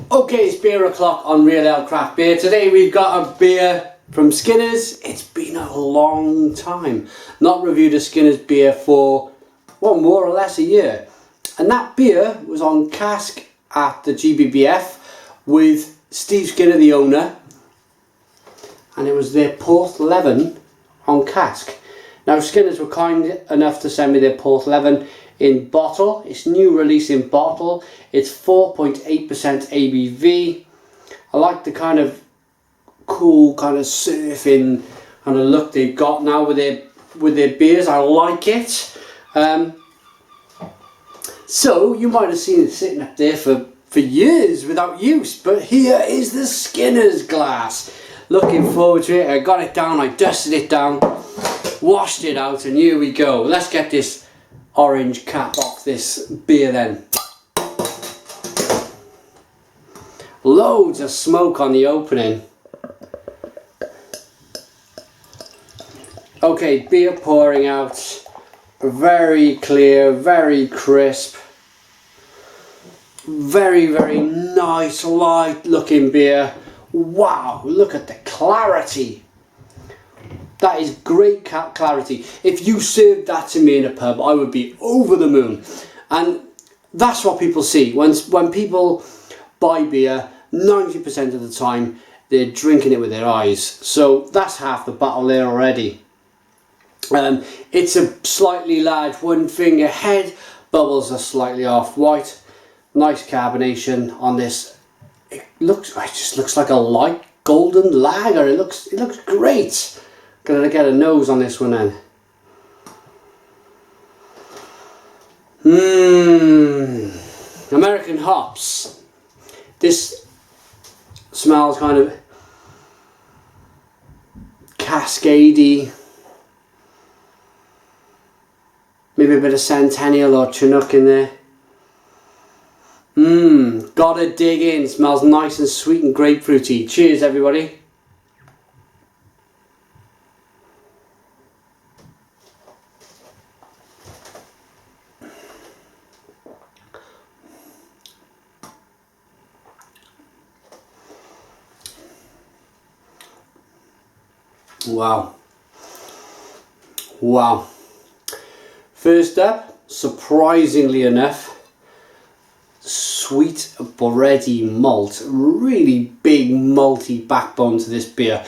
Okay, it's beer o'clock on Real Ale Craft Beer. Today we've got a beer from Skinner's. It's been a long time. Not reviewed a Skinner's beer for, well, more or less a year. And that beer was on cask at the GBBF with Steve Skinner, the owner. And it was their Porthleven on cask. Now Skinner's were kind enough to send me their Porthleven in bottle. It's new release in bottle. It's 4.8% ABV. I like the kind of cool kind of surfing kind of look they've got now with their beers. I like it. So you might have seen it sitting up there for years without use, but here is the Skinner's glass. Looking forward to it. I got it down, I dusted it down, washed it out, and here we go. Let's get this orange cap off this beer then. Loads of smoke on the opening. Okay, beer pouring out. Very clear, very crisp. Very, very nice, light looking beer. Wow, look at the clarity. That is great clarity. If you served that to me in a pub, I would be over the moon. And that's what people see. When people buy beer, 90% of the time, they're drinking it with their eyes. So that's half the battle there already. It's a slightly large one finger head. Bubbles are slightly off-white. Nice carbonation on this. It just looks like a light golden lager. It looks great. Gonna get a nose on this one then. American hops. This smells kind of cascadey. Maybe a bit of Centennial or Chinook in there. Gotta dig in. Smells nice and sweet and grapefruity. Cheers, everybody. Wow. Wow. First up, surprisingly enough, sweet bready malt. Really big malty backbone to this beer.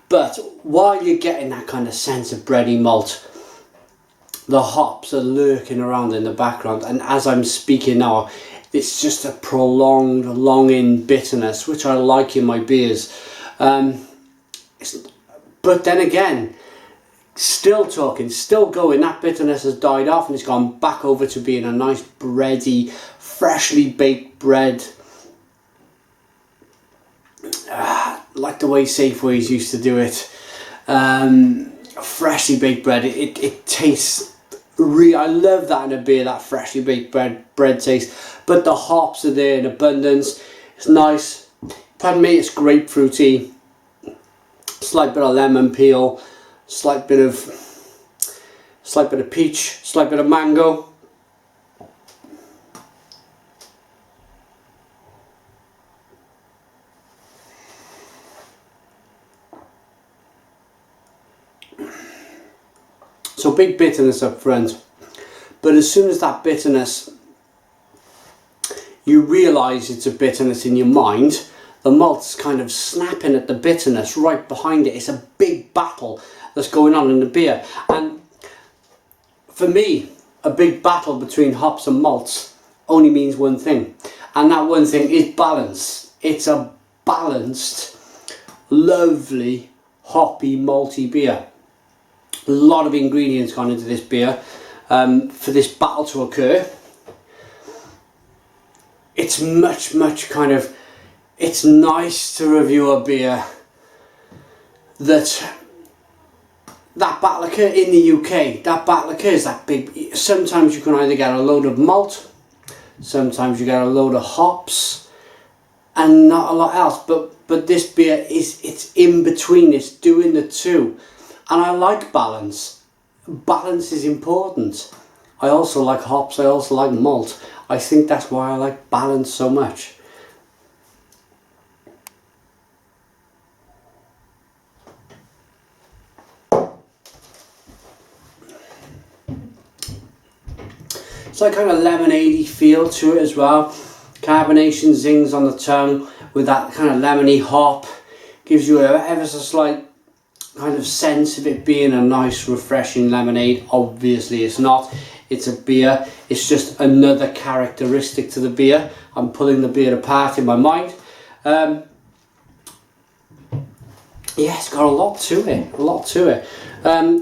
But while you're getting that kind of sense of bready malt, the hops are lurking around in the background. And as I'm speaking now, it's just a prolonged, long-in bitterness, which I like in my beers. But then again, still talking, still going, that bitterness has died off and it's gone back over to being a nice bready, freshly baked bread. Like the way Safeways used to do it. Freshly baked bread, it tastes real. I love that in a beer, that freshly baked bread taste. But the hops are there in abundance. It's nice. Pardon me, it's grapefruity. Slight bit of lemon peel, slight bit of peach, slight bit of mango. So big bitterness up front, but as soon as that bitterness, you realise it's a bitterness in your mind, the malt's kind of snapping at the bitterness right behind it. It's a big battle that's going on in the beer. And for me, a big battle between hops and malts only means one thing. And that one thing is balance. It's a balanced, lovely, hoppy, malty beer. A lot of ingredients gone into this beer for this battle to occur. It's much kind of, it's nice to review a beer that battle occur in the UK. That battle occurs, that big. Sometimes you can either get a load of malt, sometimes you get a load of hops, and not a lot else. But this beer it's in between. It's doing the two, and I like balance. Balance is important. I also like hops. I also like malt. I think that's why I like balance so much. It's like kind of lemonade-y feel to it as well. Carbonation zings on the tongue with that kind of lemony hop. Gives you a ever so slight kind of sense of it being a nice refreshing lemonade. Obviously it's not. It's a beer. It's just another characteristic to the beer. I'm pulling the beer apart in my mind. Yeah, it's got a lot to it.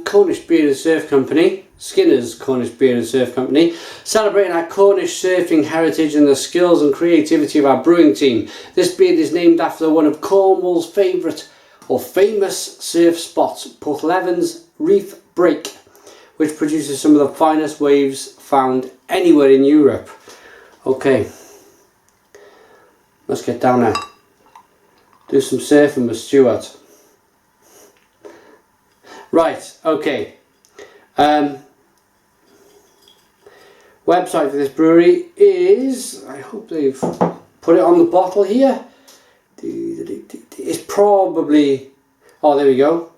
Cornish Beer and Surf Company, Skinner's Cornish Beer and Surf Company, celebrating our Cornish surfing heritage and the skills and creativity of our brewing team. This beer is named after one of Cornwall's favourite or famous surf spots, Porthleven's Reef Break, which produces some of the finest waves found anywhere in Europe. Okay, let's get down there. Do some surfing with Stuart. Right, okay. Website for this brewery is, I hope they've put it on the bottle here. It's probably, oh there we go.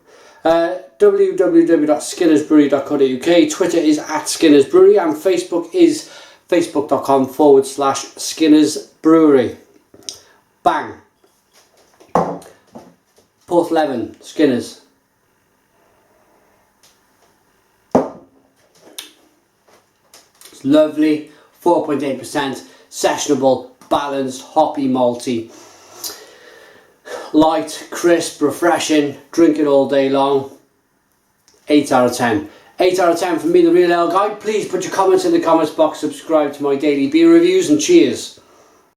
www.skinnersbrewery.co.uk. Twitter is @SkinnersBrewery and Facebook is facebook.com/SkinnersBrewery. Bang. Porthleven, Skinners. It's lovely, 4.8%, sessionable, balanced, hoppy, malty. Light, crisp, refreshing, drink it all day long. 8 out of 10. 8 out of 10 from me, the Real Ale Guy. Please put your comments in the comments box, subscribe to my daily beer reviews, and cheers.